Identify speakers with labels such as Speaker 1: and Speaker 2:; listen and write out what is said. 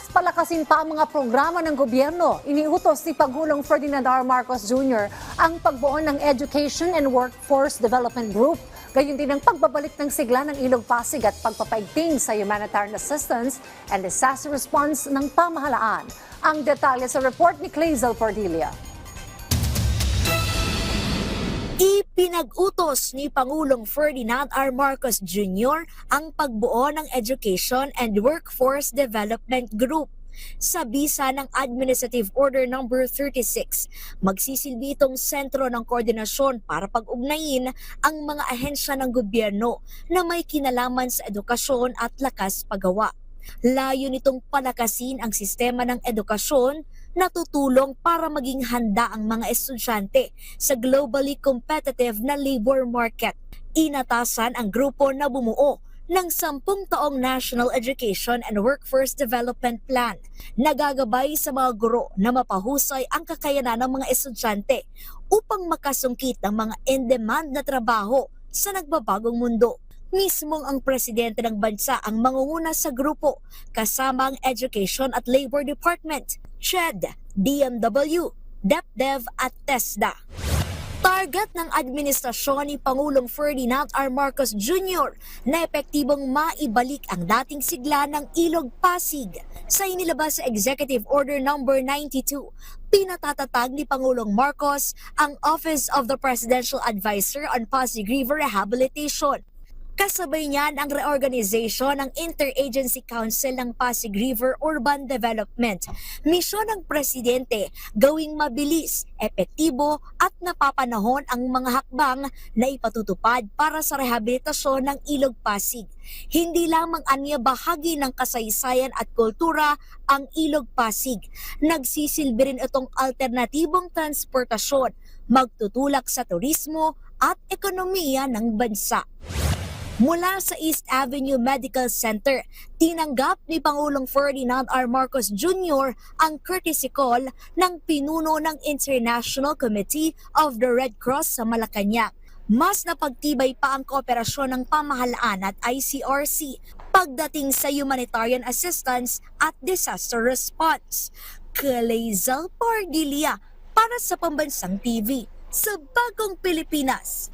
Speaker 1: Mas palakasin pa ang mga programa ng gobyerno. Iniutos ni Pangulong Ferdinand R. Marcos Jr. ang pagbuo ng Education and Workforce Development Group. Gayon din ang pagbabalik ng sigla ng Ilog Pasig at pagpapaigting sa humanitarian assistance and disaster response ng pamahalaan. Ang detalye sa report ni Clazel Cordelia.
Speaker 2: Ipinag-utos ni Pangulong Ferdinand R. Marcos Jr. ang pagbuo ng Education and Workforce Development Group. Sa bisa ng Administrative Order No. 36, magsisilbi itong sentro ng koordinasyon para pag-ugnayin ang mga ahensya ng gobyerno na may kinalaman sa edukasyon at lakas paggawa. Layo nitong palakasin ang sistema ng edukasyon na tutulong para maging handa ang mga estudyante sa globally competitive na labor market. Inatasan ang grupo na bumuo ng 10 taong National Education and Workforce Development Plan na gagabay sa mga guro na mapahusay ang kakayanan ng mga estudyante upang makasungkit ng mga in-demand na trabaho sa nagbabagong mundo. Mismong ang presidente ng bansa ang mangunguna sa grupo kasama ang Education at Labor Department, SHED, DMW, DepDev at TESDA. Target ng administrasyon ni Pangulong Ferdinand R. Marcos Jr. na epektibong maibalik ang dating sigla ng Ilog Pasig. Sa inilabas sa Executive Order No. 92, pinatatatag ni Pangulong Marcos ang Office of the Presidential Advisor on Pasig River Rehabilitation. Kasabay niyan ang reorganization ng Interagency Council ng Pasig River Urban Development. Misyon ng presidente, gawing mabilis, epektibo at napapanahon ang mga hakbang na ipatutupad para sa rehabilitasyon ng Ilog Pasig. Hindi lamang anya bahagi ng kasaysayan at kultura ang Ilog Pasig. Nagsisilbi rin itong alternatibong transportasyon, magtutulak sa turismo at ekonomiya ng bansa. Mula sa East Avenue Medical Center, tinanggap ni Pangulong Ferdinand R. Marcos Jr. ang courtesy call ng pinuno ng International Committee of the Red Cross sa Malacanang. Mas napagtibay pa ang kooperasyon ng pamahalaan at ICRC pagdating sa humanitarian assistance at disaster response. Clazel Cordelia para sa Pambansang TV sa Bagong Pilipinas.